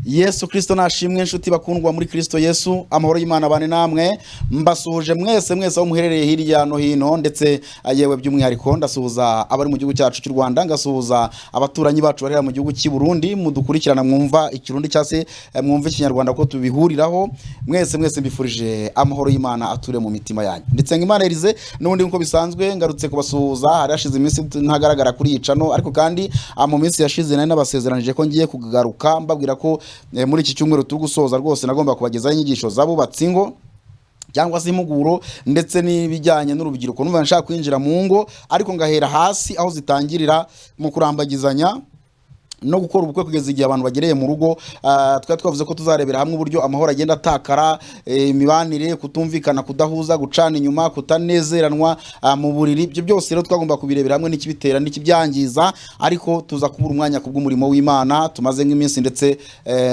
Yesu Kristo nashimwe nshuti bakundwa muri Kristo Yesu, amahoro y'Imana bane namwe. Mbasuhuje mwese aho muherereye hirya no hino, ndetse yewe by'umwihariko ndasuhuza abari mu gihugu cyacu cy'u Rwanda, ngasuhuza abaturanyi bacu bari mu gihugu cy'i Burundi mudukurikirana mwumva ikirundi cyase mwumva ikinyarwanda ko tubihuriraho. Mwese mbifurije amahoro y'Imana ature mu mitima yanyu. Ndetse ng'Imana irize n'ubundi nko bisanzwe ngarutse kubasuhuza. Hari hashize iminsi ntagaragara kuri icano, ariko kandi mu minsi yashize nari nabasezeranije ko ngiye kugaruka mbabwira ko muri iki cyumweru turi gusoza rwose nagomba kubagezaho inyigisho z'abubatsi ingo cyangwa se impuguro ndetse n'ibijyanye n'urubyiruko. Numva nshaka kwinjira mu ngo, ariko ngahera hasi aho zitangirira mu kurambagizanya no gukora ubukwe kugeza igihe abantu bagereye mu rugo. Twavuze ko tuzarebera hamwe uburyo amahoro agenda atakara, imibanire, kutumvikana, kudahuza, gucana inyuma, kutanezeranwa mu buriri. Ibyo byose rero twagomba kubirebera hamwe n'ikibitera n'ikibyangiza, ariko tuza kubura umwanya kubw'umurimo w'Imana tumaze nk'iminsi, ndetse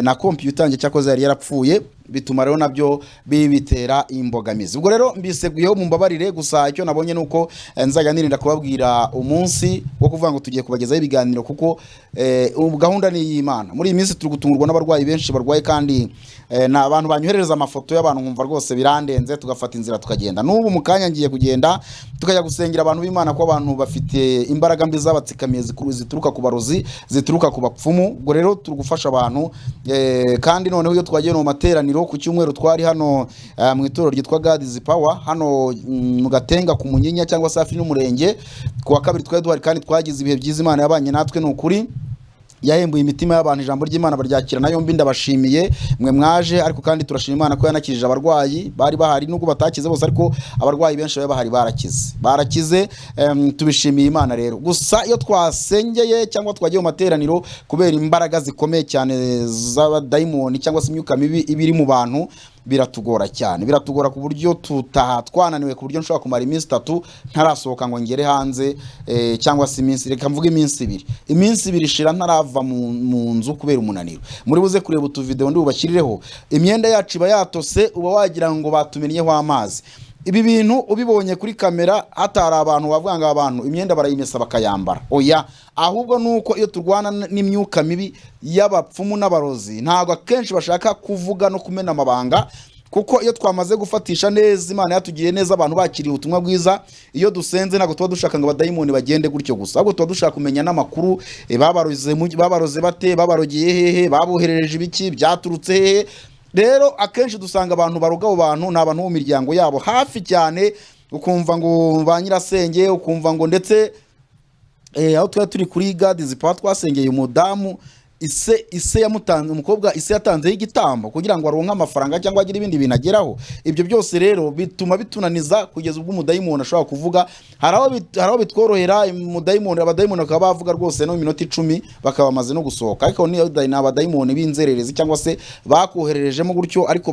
na computer yanjye cyakoze yari yarapfuye, bituma rero nabyo bibitera imbogamizi. Ubwo rero mbiseguyeho mu mbabarire, gusa icyo nabonye nuko nzajya nirinda kubabwira umunsi wo kuvuga ngo tugiye kubagezaho ibiganiro, kuko gahunda ni y'Imana. Muri iyi minsi turi gutungurwa n'abarwayi benshi barwaye, kandi na abantu banyoherereza amafoto y'abantu nkumva rwose birandenze, tugafata inzira tukagenda. N'ubu mu kanya ngiye kugenda tukajya gusengera abantu b'Imana, ko abantu bafite imbaraga mbi zabatsikamiye zituruka ku barozi, zituruka ku bapfumu. Ubwo rero turi gufasha abantu, kandi noneho iyo twagiye mu materaniro ku cyumweru twari hano mu itorero ryitwa God's Power hano mu Gatenga ku Munyinya cyangwa se hafi n'umurenge. Ku wa kabiri twari duhari, kandi twagize ibihe byiza. Imana yabanye natwe ni ukuri, yahembuye imitima y'abantu, ijambo ry'Imana baryakira nayo mbi. Ndabashimiye mwe mwaje, ariko kandi turashima Imana ko yanakirije abarwayi bari bahari, nubwo batakize bose, ariko abarwayi benshi bari bahari barakize. Tubishimiye Imana rero. Gusa iyo twasengeye cyangwa twagiye mu materaniro, kubera imbaraga zikomeye cyane z'abadayimoni cyangwa se imyuka mibi ibiri mu bantu, biratugora cyane, biratugora ku buryo twananiwe, ku buryo nshobora kumara iminsi 3 ntarasohoka ngo ngere hanze, cyangwa se iminsi, reka mvuge iminsi 2 ishira ntarava mu nzu kubera umunaniro. Muri buze kureba utu video ndi bubashirireho, imyenda yacu iba yatose, uba wagira ngo batumenyeho amazi. Ibi bintu ubibonye kuri kamera, hatari abantu bavuga ngo abantu imyenda barayimesa bakayambara, oya, ahubwo nuko iyo turwana n'imyuka mibi y'abapfumu n'abarozi, ntago akenshi bashaka kuvuga no kumena amabanga, kuko iyo twamaze gufatisha neza, Imana yatugiye neza, abantu bakiriye ubutumwa bwiza, iyo dusenze ntago tuba dushaka ngo abadayimoni bagende gutyo gusa, ahubwo tuba dushaka kumenya n'amakuru, babaroze bate, babarogeye hehe, baboherereje ibiki, byaturutse hehe. Rero akenshi dusanga abantu baruga abo bantu ni abantu mu miryango yabo hafi cyane, ukumva ngo ba nyirasenge, ukumva ngo ndetse aho turi kuri God's Power twasengeye umudamu, ise yamutanze, umukobwa ise yatanzeho igitambo kugira ngo aronke amafaranga cyangwa agire ibindi bintu ageraho. Ibyo byose rero bituma bitunaniza, kugeza ubwo umudayimoni ashobora kuvuga. Haraho bitworohera, abadayimoni bakaba bavuga rwose no minota 10 bakaba bamaze no gusohoka, ariko ni abadayimoni b'inzererezi cyangwa se bakohererejemo gutyo, ariko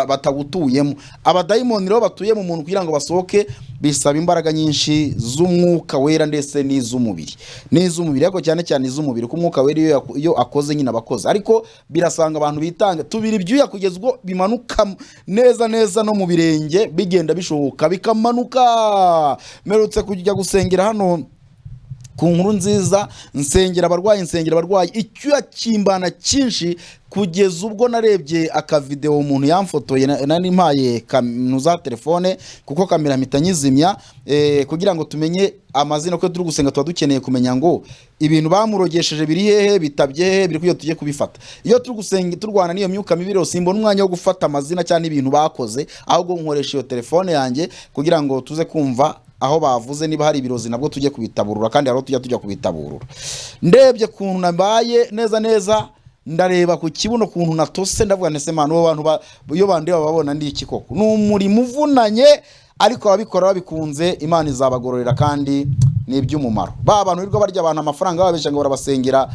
batagutuyemo. Abadayimoni rero batuye mu muntu kugira ngo basohoke, bisaba imbaraga nyinshi z'umwuka wera ndetse n'iz'umubiri, ariko cyane iz'umubiri, ko umwuka wera iyo akoze nyine abakoze. Ariko birasanga abantu bitanga tubiri ibyuya kugeza ubwo bimanuka neza no mu birenge, bigenda bishoboka bikamanuka. Merutse kujya gusengera hano ku nkuru nziza, nsengera abarwayi, icyuya kimbana cyinshi, kugeza ubwo narebye akavideo umuntu yamfotoye, nani mpaye kanuza telefone, kuko kamera mitanyizimya, kugira ngo tumenye amazina, ko turi gusenga tuba dukeneye kumenya ngo ibintu bamurogesheje biri hehe, bitabye hehe, biri kuyo tujye kubifata. Iyo turi gusenga turwana n'iyo myuka mibiro, simbona umwanya wo gufata amazina cyane ibintu bakoze, ahubwo nkoresha iyo telefone yanjye kugira ngo tuze kumva aho bavuze, niba hari ibirozi nabwo tujye kubitaburura, kandi haro tujya kubitaburura. Ndebye kuntu nabaye neza, ndareba ku kibuno kuntu natose, ndavuga nese Mana, abo bantu iyo bandeba babona ndi iki koko? N'umurimo uvunanye, ariko ababikora babikunze, Imana izabagororera, kandi ni iby'umumaro. Abantu birirwa barya abantu amafaranga babesha ngo barabasengera,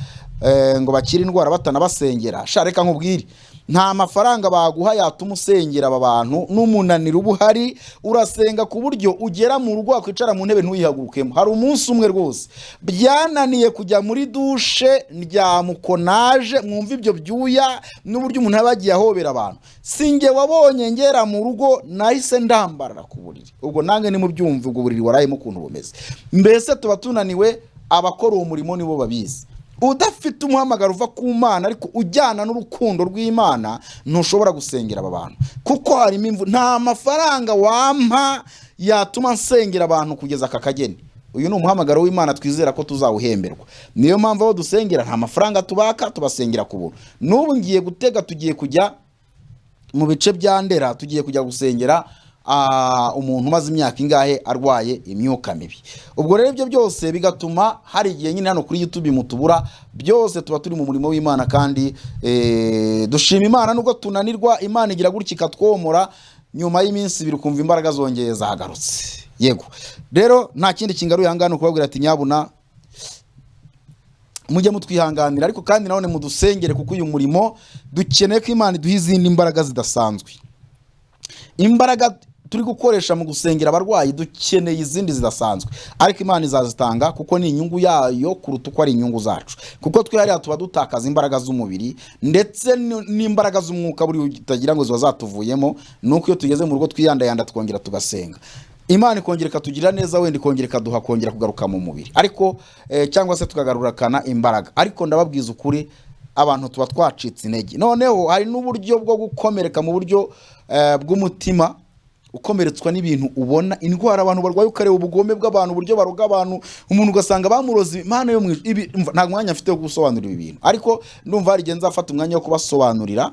ngo bakire indwara batanabasengera. Reka nkubwire, nta mafaranga baguha yatuma usengera aba bantu, n'umunaniro ubuhari. Urasenga ku buryo ugera mu rugo akwicara mu ntebe ntuyihagurukemo. Hari umunsi umwe rwose byananiye kujya muri dushe, ndyamukonaje, mwumva ibyo byuya n'uburyo umuntu yabagiye ahobera abantu. Singe wabonye ngera mu rugo, nahise ndambarara ku buriri. Ubwo nange ni mu byumva ubwo buriri warayemo ukuntu bumeze. Mbese tuba tunaniwe, abakora uwo murimo nibo babizi. udafite umuhamagaro uva ku Mana ariko ujyana n'urukundo rw'Imana ntushobora gusengera aba bantu, kuko harimo imvu. Nta mafaranga wampa yatuma nsengera abantu kugeza aka kageni. Uyu ni umuhamagaro w'Imana twizera ko tuzawuhemberwa. Niyo mpamvu aho dusengera nta mafaranga tubaka, tubasengera ku buntu. N'ubu ngiye gutega, tugiye kujya mu bice bya Ndera, tugiye kujya gusengera umuntu umaze imyaka ingahe arwaye imyuka mibi. Ubwo rero ibyo byose bigatuma hari igihe nyine hano kuri YouTube mutubura, byose tuba turi mu murimo w'Imana kandi dushima Imana nubwo tunanirwa. Imana igira gutya ikatwomora, nyuma y'iminsi 2 kumva imbaraga zongeye zagarutse. Yego rero nta kindi kingaruye hangana kubabwira ati nyabuna mujye mutwihanganira, ariko kandi naone mudusengere, kuko uyu murimo dukeneye ko Imana iduha izindi imbaraga zidasanzwe. Imbaraga turi gukoresha mu gusengera abarwayi dukeneye izindi zidasanzwe, ariko Imana izazitanga kuko ni inyungu yayo kuruta uko ari inyungu zacu, kuko twe hariya tuba dutakaza imbaraga z'umubiri ndetse n'imbaraga z'umwuka buri utagira ngo ziba zatuvuyemo. Nuko iyo tugeze mu rugo twiyandayanda twongera tugasenga, Imana ikongera ikatugirira neza, wenda ikongera ikaduha kongera kugaruka mu mubiri, ariko cyangwa se tukagarurukana imbaraga. Ariko ndababwiza ukuri, abantu tuba twacitse intege. Noneho hari n'uburyo bwo gukomereka mu buryo bw'umutima, ukomeretswa n'ibintu ubona, indwara abantu barwaye, ukareba ubugome bw'abantu, uburyo baroga abantu, umuntu ugasanga bamuroze. Imana yo ibi nta mwanya afite wo gusobanurira ibintu, ariko ndumva hari igihe nzafata umwanya wo kubasobanurira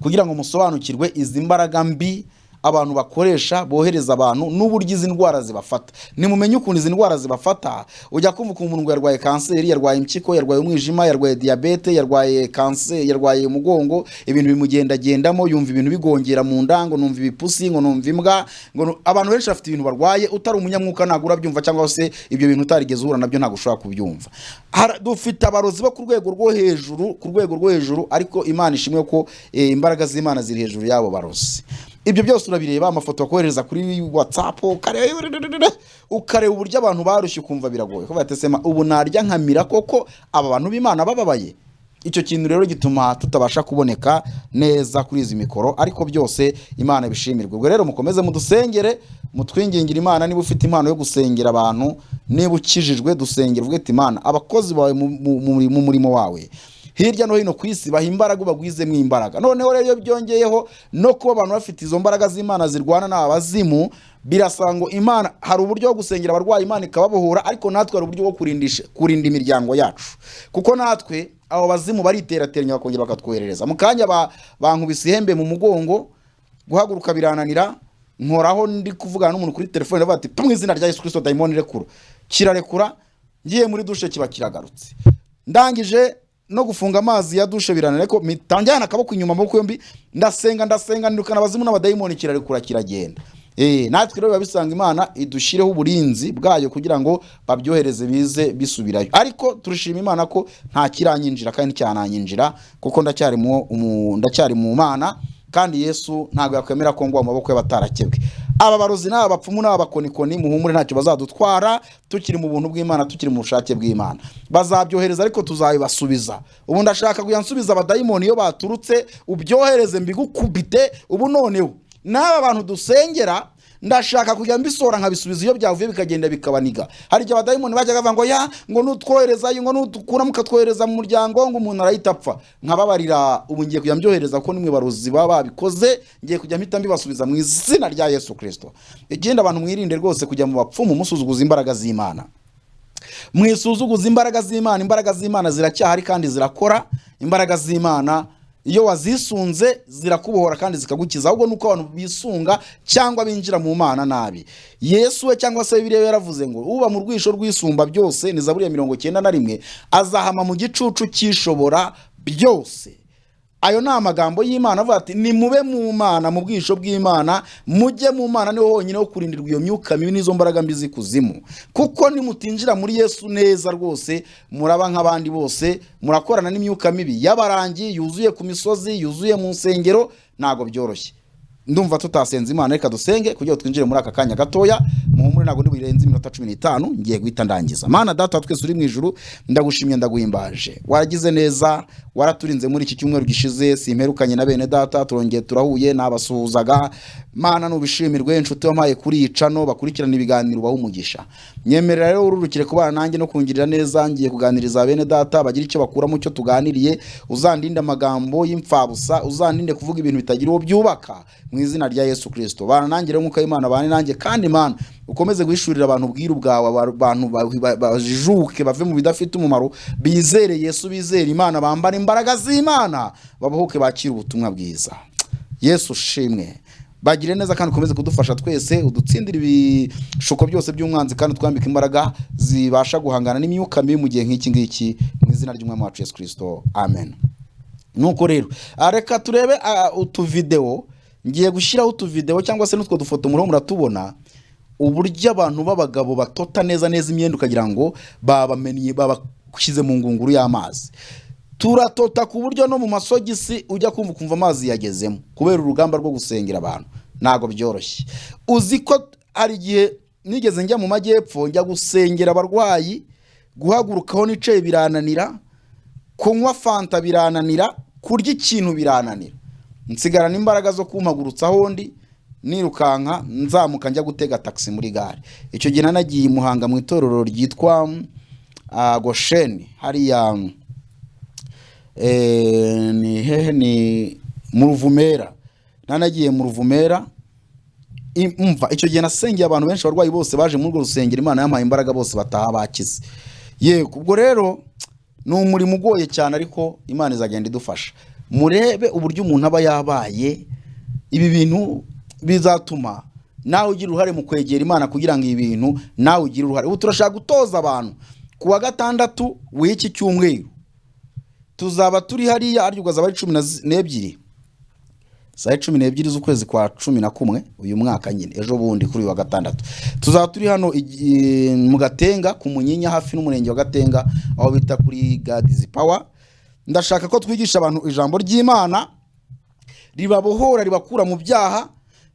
kugira ngo musobanukirwe izi mbaraga mbi abantu bakoresha bohereza abantu n'uburyo izi ndwara zibafata. Nimumenye ukuntu izi ndwara zibafata. Ujya kumva ko umuntu yarwaye kanseri, yarwaye impyiko, yarwaye umwijima, yarwaye diabete, yarwaye kanseri, yarwaye umugongo, ibintu bimugendagendamo, yumva ibintu bigongera mu ndango, numva ibipusi, ngo numva imbwa, ngo abantu benshi bafite ibintu barwaye, utari umunyamwuka nagura byumva, cyangwa se ibyo bintu utarigeze uhura nabyo ntago ushobora kubyumva. Dufite abarozi bo ku rwego rwo hejuru, ariko Imana ishimwe ko imbaraga z'Imana ziri hejuru yabo barozi. Ibyo byose urabireba, amafoto bakohereza kuri WhatsApp, ukareba uburyo abantu barushye, ukumva biragoye ko batesema ubu narya nkamira koko aba bantu b'Imana bababaye. Icyo kintu rero gituma tutabasha kuboneka neza kuri izi mikoro, ariko byose Imana bishimirwe. Ubwo rero mukomeze mudusengere, mutwingingira Imana. Niba ufite impano yo gusengera abantu, niba ukijijwe, dusengera uvuge ati Imana, abakozi bawe mu murimo wawe hirya no hino ku isi baha imbaraga, bagwizemo imbaraga. Noneho rero byongeyeho no kuba abantu bafite izo mbaraga z'Imana zirwana n'abazimu, birasango Imana hari uburyo bwo gusengera abarwayi, Imana ikababohora, ariko natwe hari uburyo bwo kurinda imiryango yacu, kuko natwe abo bazimu bariterateranya bakongera bakatwoherereza. Mu kanya bankubise ihembe mu mugongo, guhaguruka birananira, nkoraho ndi kuvugana n'umuntu kuri telefone, bati mu izina rya Yesu Kristo daimoni rekura, kirarekura. Ngiye muri dushe kiba kiragarutse, ndangije no gufunga amazi ya dushe birananira, ko mitanjyana akaboko inyuma mu yombi, ndasenga ndukana abazimu n'abadayimoni, kirarekura kiragenda. Natwe rero babisanga Imana idushireho uburinzi bwayo kugira ngo babyohereze bize bisubirayo. Ariko turishima Imana ko nta kiranyinjira kandi cyananyinjira, kuko ndacyari mu Mana, kandi Yesu ntago yakwemera ko ngwa mu maboko y'abatarakebwe. Aba barozi n'abapfumu n'abakonikoni, muhumure ntacyo bazadutwara, tukiri mu buntu bw'Imana, tukiri mu bushake bw'Imana. Bazabyohereza ariko tuzabibasubiza. Ubu ndashaka kuyansubiza abadayimoni iyo baturutse, ubyohereze mbigukubite. Ubu noneho n'aba bantu dusengera ndashaka kujya mbisora nkabisubiza iyo byavuye bikagenda bikabaniga. Hari igihe abadayimoni bajya bavuga ngo ngo nutwoherezayo, ngo nutukura mukatwohereza mu muryango, ngo umuntu arahita apfa. Nkababarira, ubu ngiye kujya mbyohereza ko nimwe barozi baba babikoze, ngiye kujya mpita mbibasubiza mu izina rya Yesu Kristo. Igenda abantu mwirinde rwose kujya mu bapfumu musuzuguza imbaraga z'Imana. Mwisuzuguza imbaraga z'Imana. Imbaraga z'Imana ziracyahari kandi zirakora. Imbaraga z'Imana iyo wazisunze zirakubohora kandi zikagukiza, ahubwo nuko abantu bisunga cyangwa binjira mu Mana nabi. Yesu we cyangwa se Bibiliya yaravuze ngo uba mu rwisho rw'isumba byose, ni Zaburi ya 91, azahama mu gicucu cyishobora byose. Ayo ni amagambo y'Imana avuga ati nimube mu Mana, mu bwisho bw'Imana, mujye mu Mana, niho honyine ho kurindirwa iyo myuka mibi n'izo mbaraga mbi zikuzimu. Kuko nimutinjira muri Yesu neza rwose, muraba nk'abandi bose, murakorana n'imyuka mibi y'abarangi yuzuye ku misozi, yuzuye mu nsengero. Ntago byoroshye. Ndumva tutasenze Imana, reka dusenge kugira twinjire muri aka kanya gatoya muhumure ntago ndiburenze iminota 15 ngiye guhita ndangiza. Mana data twese uri mu ijuru, ndagushimye ndaguhimbaje, waragize neza, waraturinze muri iki cyumweru gishize, simperukanye na bene data, turongeye turahuye nabasuhuzaga. Mana nubishimirwe, inshuti wampaye kuri icano bakurikirana ibiganiro baho umugisha. Nyemerera rero ururukire kubana nanjye no kungirira neza, ngiye kuganiriza bene data bagira icyo bakura mu cyo tuganiriye, uzandinde amagambo y'imfabusa, uzandinde kuvuga ibintu bitagira uwo byubaka mu izina rya Yesu Kristo. Bana nanjye rero nk'uko Imana bane nanjye, kandi Mana ukomeze guhishurira abantu ubwiru bwawe, abantu bajijuke bave mu bidafite umumaro, bizere Yesu, bizere Imana, bambara imbaraga z'Imana, babohoke bakira ubutumwa bwiza. Yesu shimwe, bagire neza kandi ukomeze kudufasha twese, udutsindira ibishuko byose by'umwanzi kandi twambika imbaraga zibasha guhangana n'imyuka mibi mu gihe nk'iki ngiki, mu izina ry'Umwami wacu Yesu Kristo, amen. Nuko rero reka turebe utuvideo, ngiye gushyiraho utuvideo cyangwa se n'utwo dufoto muri muratubona uburyo abantu b'abagabo batota neza neza imyenda ukagira ngo babameniye, babashyize mu ngunguru y'amazi. Turatota ku buryo no mu masogisi ujya kumva amazi yagezemo, kubera urugamba rwo gusengera abantu ntago byoroshye. Uzi ko ari gihe nigeze njya mu majyepfo njya gusengera abarwayi, guhagurukaho nicaye birananira, kunywa fanta birananira, kurya ikintu birananira, nsigarana imbaraga zo kumpagurutsa hondi nirukanka nzamuka njya gutega taxi muri gare. Icyo gihe nanagiye Muhanga mu itorero ryitwa Gosheni, hariya ni mu Ruvumera, nanagiye mu Ruvumera. Umva icyo gihe nasengeye abantu benshi, abarwayi bose baje muri urwo rusengero, Imana yampaye imbaraga bose bataha bakize. Yego ubwo rero ni umurimo ugoye cyane, ariko Imana izagenda idufasha. Murebe uburyo umuntu aba yabaye, ibi bintu bizatuma nawe ugira uruhare mu kwegera Imana kugira ngo ibi bintu nawe ugire uruhare. Ubu turashaka gutoza abantu ku wa gatandatu w'iki cyumweru, tuzaba turi hariya ariko azaba ari 12 saa 12 z'ukwezi kwa 11 uyu mwaka nyine, ejo bundi kuri wa gatandatu tuzaba turi hano mu Gatenga ku Munyinya, hafi n'umurenge wa Gatenga, aho bita kuri God's Power. Ndashaka ko twigisha abantu ijambo ry'Imana ribabohora, ribakura mu byaha.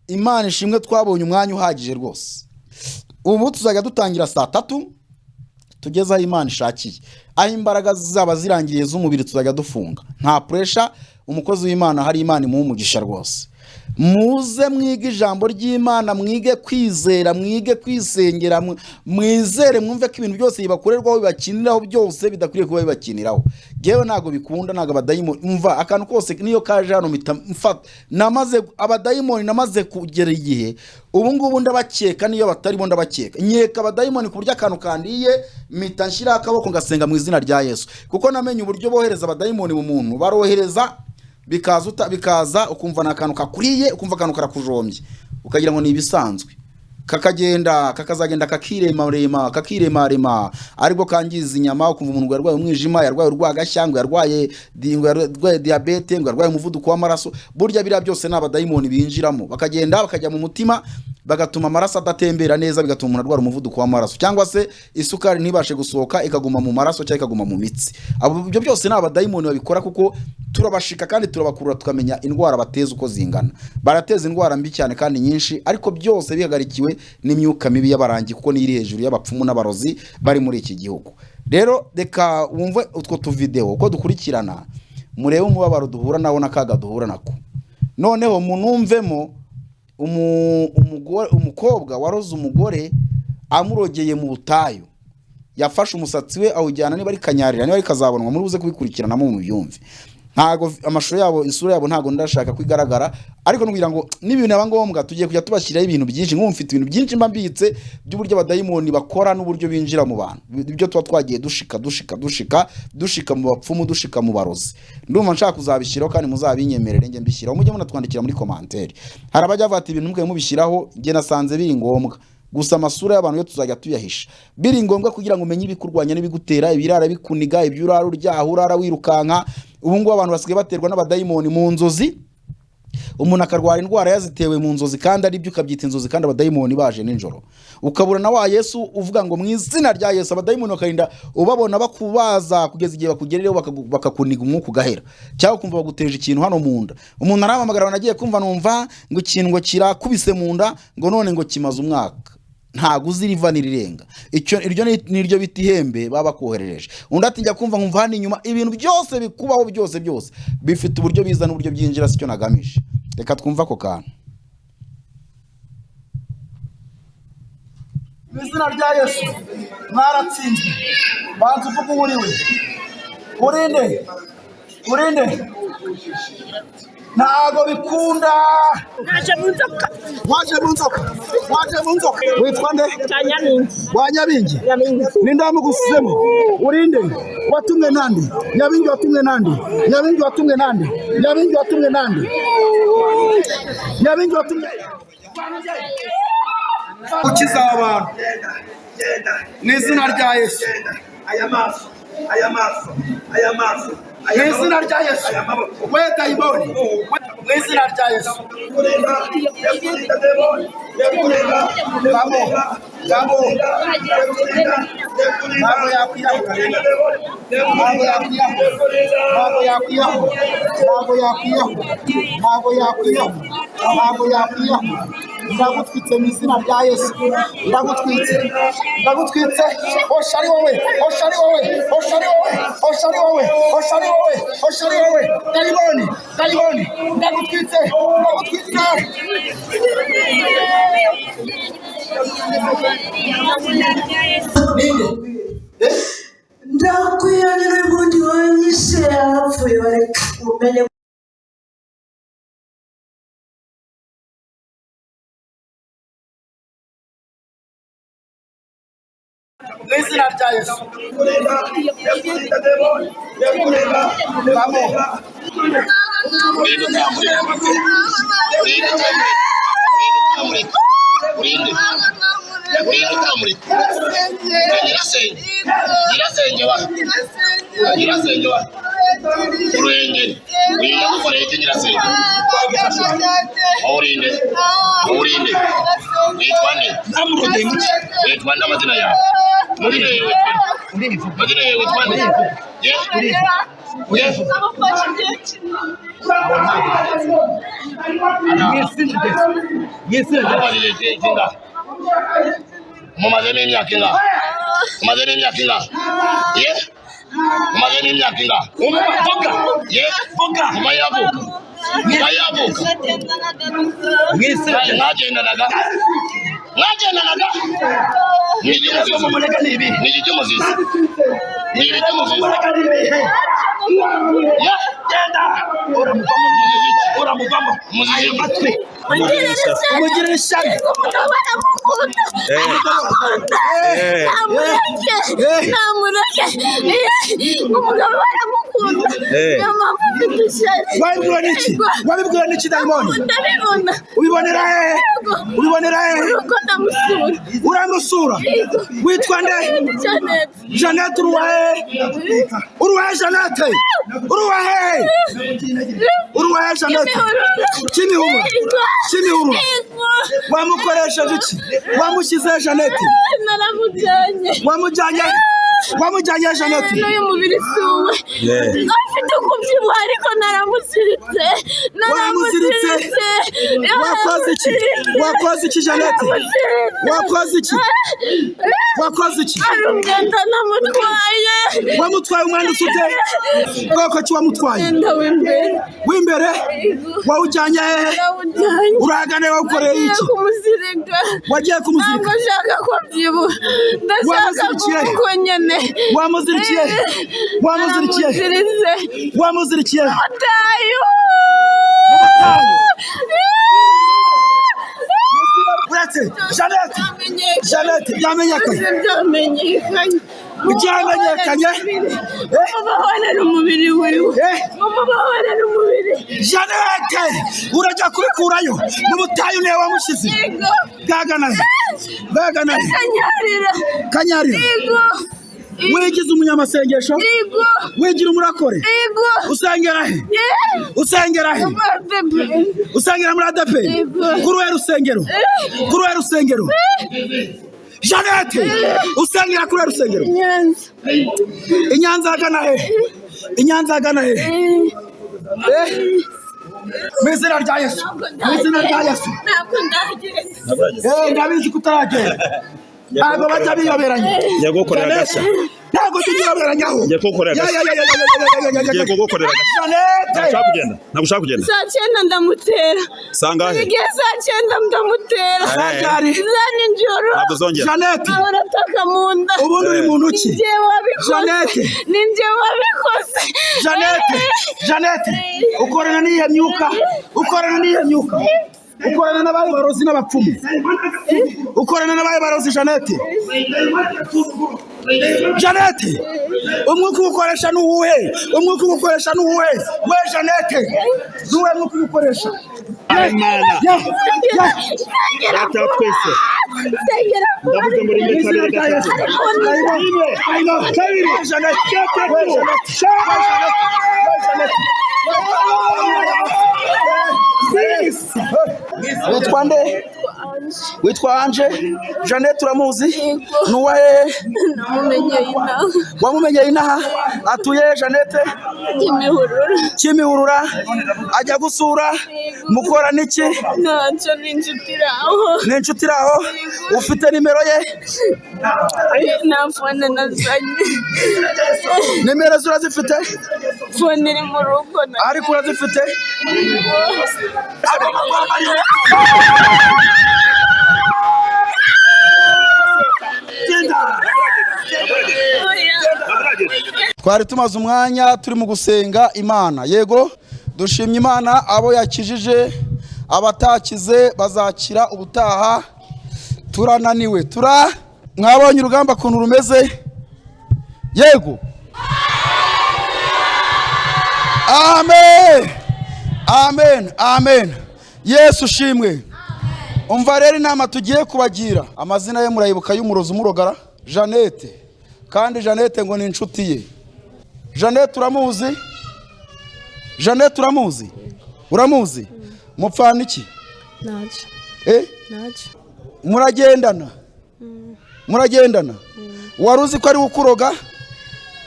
Imana ishimwe, twabonye umwanya uhagije rwose. Ubu tuzajya dutangira saa 3 tugeza aho Imana ishakiye, aho imbaraga zaba zirangiriye z'umubiri tuzajya dufunga, nta pressure. Umukozi w'Imana hari Imana mu umugisha rwose. Muze mwige ijambo ry'Imana, mwige kwizera, mwige kwisengera, mwizere, mwumve ko ibintu byose bibakorerwaho bibakiniraho byose bidakwiriye kuba bibakiniraho. Yewe ntago bikunda, ntago abadayimoni, umva akantu kose niyo kaje hano mfata namaze abadayimoni, namaze kugera igihe ubu ngubu ndabakeka, niyo batarimo ndabakeka, nyeka abadayimoni ku buryo akantu kandiye mita nshyira akaboko ngasenga mu izina rya Yesu, kuko namenye uburyo bohereza abadayimoni mu muntu. Barohereza bikaza ukumva nakantu kakuriye, ukumva akantu karakujombye ukagira ngo ni ibisanzwe, kakazagenda kakirema ariko kangiza inyama, ukumva umuntu yarwaye umwijima, yarwaye urwagashyangwe, yarwaye diabete, yarwaye umuvuduko w'amaraso. Burya bira byose n'abadayimoni binjiramo, bakagenda bakajya mu mutima, bagatuma amaraso adatembera neza, bigatuma umuntu arwara umuvuduko w'amaraso, cyangwa se isukari ntibashe gusohoka ikaguma mu maraso cyangwa ikaguma mu mitsi. Ibyo byose n'abadayimoni babikora, kuko turabashika kandi turabakurura tukamenya indwara bateza uko zingana. Barateza indwara mbi cyane kandi nyinshi, ariko byose bihagarikiwe n'imyuka mibi y'abarangi, kuko ni iri hejuru y'abapfumu n'abarozi bari muri iki gihugu. Rero reka wumve utwo tuvideo uko dukurikirana, murebe umubabaro duhura nawo n'akaga duhura nako. Noneho munumvemo umukobwa waroze umugore amurogeye mu butayu, yafashe umusatsi we awujyana, niba ari kanyarira, niba ari kazabonwa, muri buze kubikurikiranamo mu byumve. Ntago amashusho yabo, isura yabo ntago ndashaka kwigaragara, ariko nugira ngo n'ibintu abangombwa tugiye kujya tubashyiraho ibintu byinshi, nk'umfite ibintu byinshi mbambitse by'uburyo abadayimoni bakora n'uburyo binjira mu bantu. Ibyo tuba twagiye dushika mu bapfumu, dushika mu barozi. Ndumva nshaka kuzabishyiraho kandi muzabinyemerere njye mbishyiraho, mujye munatwandikira muri commentaire. Hari abajya bafata ibintu mwe mubishyiraho, njye nasanze biri ngombwa, gusa amasura y'abantu yo tuzajya tuyahisha. Biri ngombwa kugira ngo umenye ibikurwanya n'ibigutera, ibirara bikuniga, ibyo urara uryaha, urara wirukanka. Ubu ngo abantu basigaye baterwa n'abadayimoni mu nzozi, umuntu akarwara indwara yazitewe mu nzozi, kandi ari byo ukabyita inzozi, kandi abadayimoni baje ninjoro. Ukabura na wa Yesu uvuga ngo mu izina rya Yesu, abadayimoni bakarinda ubabona bakubaza kugeza igihe bakugerereho, bakakuniga umwuka ugahera, cyangwa kumva baguteje ikintu hano mu nda. Umuntu aramamagara, nagiye kumva numva ngo ikintu ngo kirakubise mu nda, ngo none ngo kimaze umwaka. ntago uziriva nirirenga. Iryo niryo biti ihembe baba koherereje. Undi ati njya kumva nkumva hano inyuma ibintu byose bikubaho byose bifite uburyo biza n'uburyo byinjira sicyo nagamije. Reka twumva ko kantu. Izina rya Yesu mwaratsinzwe. Bantu uvuga uburiwe. Urinde. Ntago bikunda. Waje mu nzoka. Witwa nde? Banyibasiye. Ninde wamugusizemo? Urinde. Watumwe nande? Nyabingi watumwe nande? Ukiza abantu. N'izina rya Yesu. Aya maso. N'izina rya Yesu. We dayimoni. N'izina rya Yesu. Gamo. Ntabwo yakwiyaho. Ndagutwitse mu izina rya Yesu. Ndagutwitse. Oshari wowe. Dayimoni. Ndagutwitse. Ndakuyanira ubundi wanyise yapfuye bareka umenye. N'izina rya Yesu. Wabibwira n'iki dayimoni? Ubibonera he? Uramusura. Witwa nde? Jeannette. Uruwahe Jeannette? Jeannette. Kimihurura. Wamukoresheje iki? Wamushyize Jeannette? Wamujyanye Jeannette? N'uyu mubiri suwe. Afite kubyibuha ariko naramuziritse. Wakoze iki Jeannette? Wakoze iki? Arugenda namutwaye. Wamutwaye umwana ufite? Bwoko ki wamutwaye? W'imbere? Wawujyanye hehe? Urahagane wawukoreye iki? Wagiye kumuzirika? Ndashaka kubyibuha. Ndashaka kuko nyene. Wamuzirikiye? Matayo. Uretse Jeannette yamenyekanye. Byamenyekanye. Mumubabare umubiri wiwe. Jeannette urajya kubikurayo mu butayu niwe wamushyize. Bwagana. Kanyarira. Wigize umunyamasengesho? Wigira umurakore? Usengera he? Usengera muri ADP? Kuruhe rusengero? Jeannette usengera kuruhe rusengero? Inyanza agana he? mu izina rya Yesu, mu izina rya Yesu. Ntabwo ndagenda. Ndabizi ko utaragenda. Ntabwo bajya biyoberanya. Yagukorera gashya. Ntabwo tugiyoberanyaho. Ngiye kugukorera gashya. Ngiye kugukorera gashya. Ntabwo ushaka kugenda. Saa 9 ndamutera. Sangahe? Igihe saa 9 ndamutera. Sanjari. Zani njoro. Ntabwo uzongera. Janete. Ahora ataka mu nda. Ubundi uri muntu ki? Ninjye wabikoze. Janete. Ninjye wabikoze. Janete. Janete. Ukorana n'iyo myuka. Ukorana n'iyo myuka. Ukorana n'abarozi n'abapfumu. Ukorana n'abarozi Janete. Janete. Umwuka ukoresha n'uwuhe? Umwuka ukoresha n'uwuhe? We Janete. Duwe umwuka ukoresha. Imana. Rata twese. Ndavuze ngo rimwe kabiri gatatu. Kabiri Janete. Witwa nde? Witwa Anje. Janete uramuzi? Nuwa hehe? Namumenyeye inaha. Wamumenyeye inaha? Atuye Janete? Kimihurura. Ajya gusura? Mukora niki? Ntacyo ni inshuti iraho. Ni inshuti iraho? Ufite nimero ye? Nta fone nazanye. Nimero ze urazifite? Fone iri mu rugo. Ariko urazifite? Twari tumaze umwanya turi mu gusenga Imana. Yego dushimye Imana abo yakijije, abatakize bazakira ubutaha. Turananiwe. Mwabonye urugamba kuntu rumeze? Yego. Amen. Amen. Amen. Yesu shimwe. Umva rero inama tugiye kubagira. Amazina ye murayibuka y'umurozi umurogara? Janete. Kandi Janete ngo ni inshuti ye. Janete uramuzi? Janete uramuzi? Uramuzi? Mupfana iki? Ntacyo. Ntacyo. Muragendana? Muragendana? Waruzi ko ari ukuroga?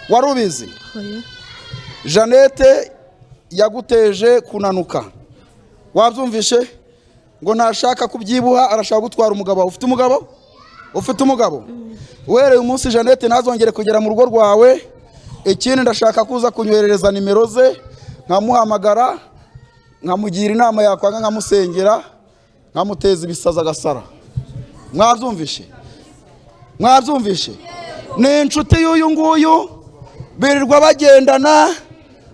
Warubizi? Oya. Janete yaguteje kunanuka. Wabyumvishe? Ngo ntashaka kubyibuha, arashaka gutwara umugabo. Ufite umugabo? Ufite umugabo? Uhereye umunsi Janete ntazongere kugera mu rugo rwawe. Ikindi ndashaka kuza kunyoherereza nimero ze, nkamuhamagara, nkamugira inama yakwanga, nkamusengera, nkamuteza ibisaza gasara. Mwabyumvishe? Mwabyumvishe? Ni inshuti y'uyu nguyu, birirwa bagendana,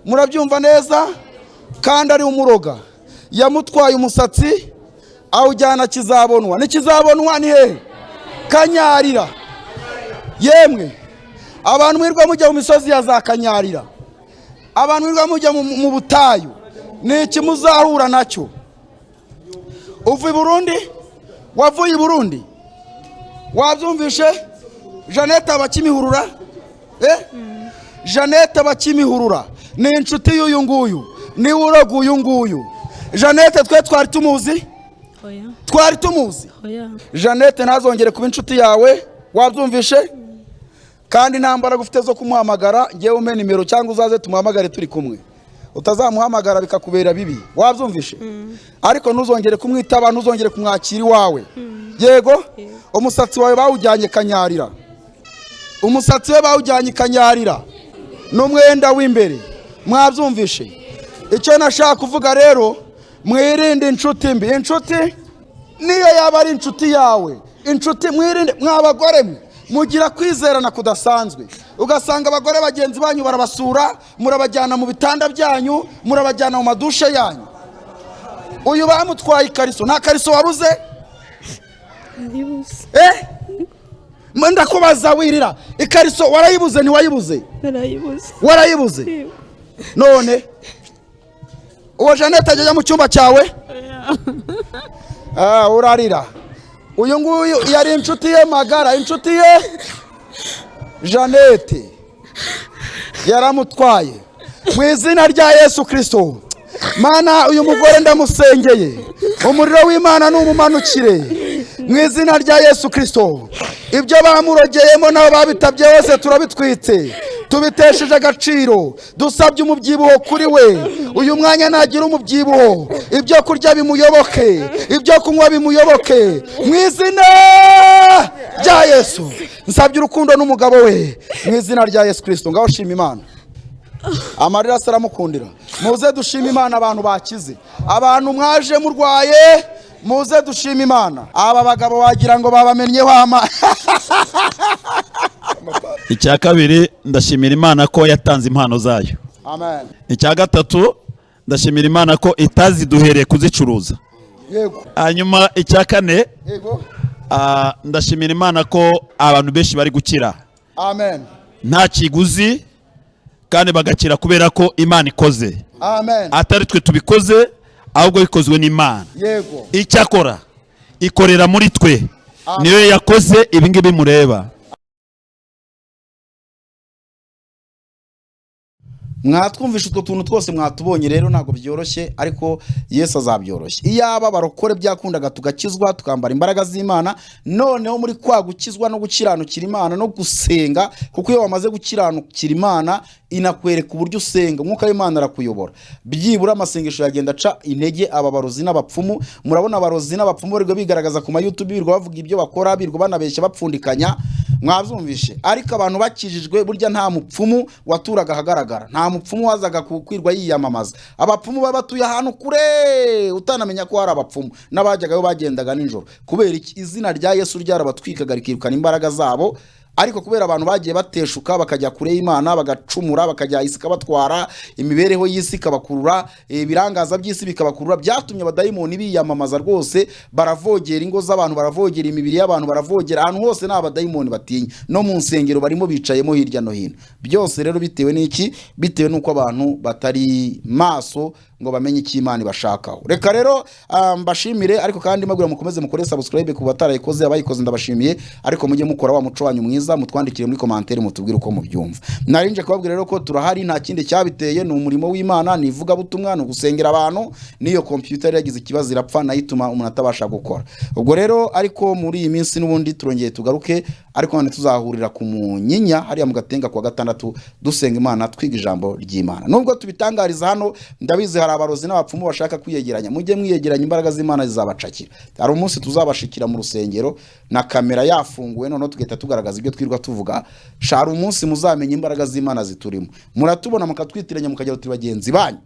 murabyumva neza? Kandi ari umuroga. Yamutwaye umusatsi awujyana Kizabonwa. Ni Kizabonwa ni hehe? Kanyarira. Yemwe abantu mwirwa mujya mu misozi ya za Kanyarira, abantu mwirwa mujya mu butayu, ni iki muzahura nacyo? Uvuye i Burundi? Wavuye i Burundi? Wabyumvishe? Janete abakimihurura? Janete abakimihurura ni inshuti y'uyu nguyu, ni uroga uyu nguyu. Janete twe twari tumuzi? Oya. Twari tumuzi? Oya. Janete ntazongere kuba inshuti yawe. Wabyumvishe? Kandi ntambara gufite zo kumuhamagara, ngewe umpe nimero cyangwa uzaze tumuhamagare turi kumwe. Utazamuhamagara bikakubera bibi. Wabyumvishe? Ariko ntuzongere kumwitaba, ntuzongere kumwakira iwawe. Yego? Umusatsi wawe bawujyanye Kanyarira. Umusatsi we bawujyanye Kanyarira. N'umwenda w'imbere. Mwabyumvishe? Icyo nashaka kuvuga rero, mwirinde inshuti mbi. Inshuti niyo yaba ari inshuti yawe, inshuti mwirinde. Mwabagore mwe mugira kwizerana kudasanzwe, ugasanga abagore bagenzi banyu barabasura, murabajyana mu bitanda byanyu, murabajyana mu madushe yanyu. Uyu bamutwaye ikariso, nta kariso wabuze? Ndakubaza wirira, ikariso warayibuze ntiwayibuze? Narayibuze. Warayibuze? None uwo Janete ajya mu cyumba cyawe? Urarira. Uyu nguyu yari inshuti ye magara, inshuti ye Janete yaramutwaye. Mu izina rya Yesu Kristo, Mana uyu mugore ndamusengeye, umuriro w'Imana n'umumanukire mu izina rya Yesu Kristo. Ibyo bamurogeyemo nabo babitabye hose turabitwitse, tubitesheje agaciro, dusabye umubyibuho kuri we. Uyu mwanya nagira umubyibuho, ibyo kurya bimuyoboke, ibyo kunywa bimuyoboke, mu izina rya Yesu. Nsabye urukundo n'umugabo we mu izina rya Yesu Kristo. Ngaho shima Imana. Amarira saramukundira. Muze dushima Imana abantu bakize, abantu mwaje murwaye, muze dushima Imana. Aba bagabo wagira ngo babamennyeho ama. Icya kabiri ndashimira Imana ko yatanze impano zayo. Amen. Icya gatatu ndashimira Imana ko itaziduhereye kuzicuruza. Yego. Hanyuma icya kane Yego. ndashimira Imana ko abantu benshi bari gukira. Amen. Nta kiguzi kandi bagakira kubera ko Imana ikoze. Amen. Atari twe tubikoze ahubwo bikozwe n'Imana. Yego. Icyakora ikorera muri twe. Niyo yakoze ibingibi mureba. Mwatwumvisha utwo tuntu twose mwatubonye rero ntago byoroshye, ariko Yesu azabyoroshye. Iyaba barokore byakundaga tugakizwa tukambara imbaraga z'Imana, noneho muri kwa gukizwa no gukiranukira Imana no gusenga, kuko iyo wamaze gukiranukira Imana inakwereka uburyo usenga, umwuka w'Imana arakuyobora. Byibura amasengesho yagenda aca intege aba barozi n'abapfumu. Murabona abarozi n'abapfumu bari bigaragaza ku ma YouTube, birwa bavuga ibyo bakora, birwa banabeshya bapfundikanya. Mwabyumvishe, ariko abantu bakijijwe burya nta mupfumu waturaga ahagaragara, nta mupfumu wazaga kwirwa yiyamamaza. Abapfumu babatuye ahantu kure utanamenya ko hari abapfumu, n'abajyagayo bagendaga nijoro. Kubera iki? Izina rya Yesu ryarabatwikaga rikirukana imbaraga zabo. Ariko kubera abantu bagiye bateshuka bakajya kure y'Imana, bagacumura, bakajya isi kabatwara, imibereho y'isi kabakurura, ibirangaza by'isi bikabakurura, byatumye abadayimoni biyamamaza rwose, baravogera ingo z'abantu, baravogera imibiri y'abantu, baravogera ahantu hose. N'abadayimoni batinya, no mu nsengero barimo bicayemo hirya no hino. Byose rero bitewe n'iki? Bitewe n'uko abantu batari maso ngo bamenye iki Imana ibashakaho. Reka rero mbashimire, ariko kandi magura mukomeze mukore subscribe ku batarayikoze, abayikoze ndabashimiye, ariko mujye mukora wa muco wanyu mwiza, mutwandikire muri commentaire mutubwire uko mubyumva. Narinje kubabwira rero ko turahari, nta kindi cyabiteye, ni umurimo w'Imana, ni ivuga butumwa, no gusengera abantu. Niyo computer yagize ikibazo irapfa, nayituma umuntu atabasha gukora. Ubwo rero ariko muri iyi minsi n'ubundi turongeye tugaruke, ariko none tuzahurira ku Munyinya hariya mu Gatenga kwa gatandatu, dusenga Imana, twiga ijambo ry'Imana. Nubwo tubitangariza hano, ndabizi hari abarozi n'abapfumu bashaka kwiyegeranya. Mujye mwiyegeranya, imbaraga z'Imana zizabacakira. Hari umunsi tuzabashikira mu rusengero na kamera yafunguwe, none tugahita tugaragaza ibyo twirwa tuvuga. Shari umunsi muzamenye imbaraga z'Imana ziturimo. Muratubona mukatwitiranya mukagira uti bagenzi banyu,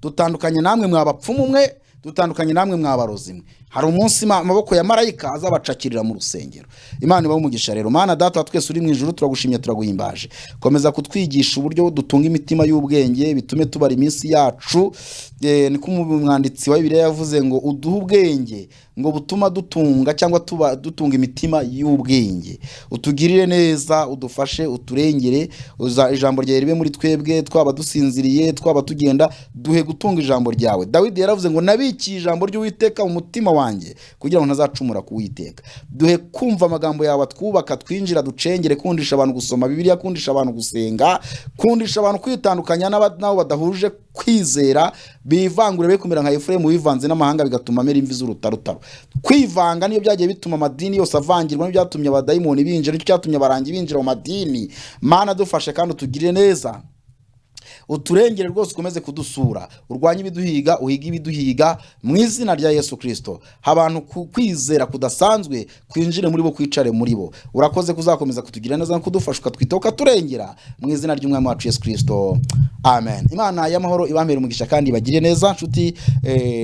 dutandukanye namwe mwabapfumu mwe, dutandukanye namwe mwabarozi mwe. Hari umunsi amaboko ya marayika azabacakirira mu rusengero. Imana ibahe umugisha rero. Mana Data twese uri mu ijuru, turagushimye turaguhimbaje. Komeza kutwigisha uburyo dutunga imitima y'ubwenge, bitume tubara iminsi yacu. Niko umwanditsi wa Bibiliya yavuze ngo uduhe ubwenge ngo butuma dutunga cyangwa dutunga imitima y'ubwenge. Utugirire neza, udufashe, uturengere, ijambo ryawe ribe muri twebwe, twaba dusinziriye, twaba tugenda, duhe gutunga ijambo ryawe. Dawidi yaravuze ngo nabikiye ijambo ry'Uwiteka mu mutima wanjye kugira ngo ntazacumura ku Uwiteka. Duhe kumva amagambo yawe, twubaka, twinjira, ducengere, kundisha abantu gusoma Bibiliya, kundisha abantu gusenga, kundisha abantu kwitandukanya nabo badahuje kwizera, bivangure be kumera nka Efuremu wivanze n'amahanga, bigatuma amera imvi z'urutarutaro. Kwivanga niyo byagiye bituma amadini yose avangirwa, niyo byatumye abadayimoni binjira, niyo cyatumye abarangi binjira mu madini. Mana dufashe kandi utugirire neza, uturengere rwose, ukomeze kudusura, urwanye ibiduhiga, uhiga ibiduhiga, mu izina rya Yesu Kristo. Abantu kwizera kudasanzwe kwinjire muri bo, kwicare muri bo. Urakoze kuzakomeza kutugira neza no kudufasha, ukatwitaho, ukaturengera, mu izina ry'Umwami wacu Yesu Kristo. Amen. Imana y'amahoro ibambere umugisha kandi ibagire neza. Nshuti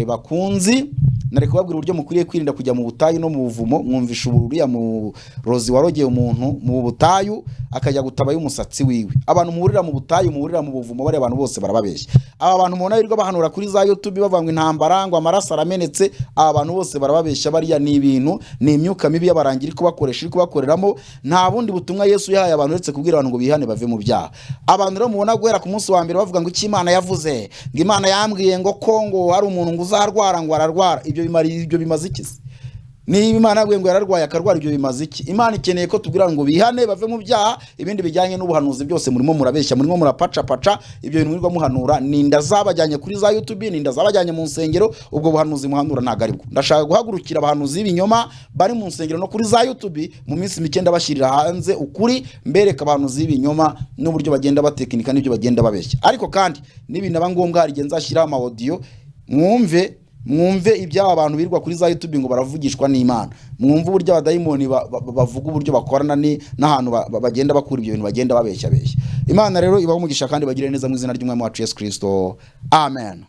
bakunzi, nari kubabwira uburyo mukwiriye kwirinda kujya mu butayu no mu buvumo. Mwumvisha uriya murozi warogeye umuntu mu butayu akajya gutabayo umusatsi wiwe. Abantu muhurira mu butayu, muhurira mu buvumo, bari abantu bose barababeshya. Aba bantu mubona birirwa bahanura kuri za YouTube bavanga intambara ngo amaraso aramenetse, aba bantu bose barababeshya. Bariya ni ibintu, ni imyuka mibi y'abarangira kubakoresha, iri kubakoreramo. Nta bundi butumwa Yesu yahaye abantu uretse kubwira abantu ngo bihane bave mu byaha. Abantu rero mubona guhera ku munsi wa mbere bavuga ngo iki Imana yavuze, ngo Imana yambwiye ngo Kongo hari umuntu ngo uzarwara ngo ararwara. Ibyo bimaze iki? niba Imana yabwiye ngo yararwaye akarwara ibyo bimaze iki? Imana ikeneye ko tubwira ngo bihane bave mu byaha. Ibindi bijyanye n'ubuhanuzi byose murimo murabeshya, murimo murapaca ibyo bintu mwirwa muhanura, ninda zabajyanye kuri za YouTube, ninda zabajyanye mu nsengero. Ubwo buhanuzi muhanura ntago aribwo. Ndashaka guhagurukira abahanuzi b'ibinyoma bari mu nsengero no kuri za YouTube mu minsi mike ndabashyirira hanze ukuri, mbereka abahanuzi b'ibinyoma n'uburyo bagenda batekinika n'ibyo bagenda babeshya. Ariko kandi nibinaba ngombwa hari genza ashyiraho ama audio mwumve iby'aba bantu birwa kuri za YouTube ngo baravugishwa n'Imana. Mwumve uburyo abadayimoni bavuga uburyo bakorana n'ahantu bagenda bakura ibyo bintu bagenda babeshya. Imana rero ibaho umugisha kandi bagire neza mu izina ry'Umwami wacu Yesu Kristo. Amen.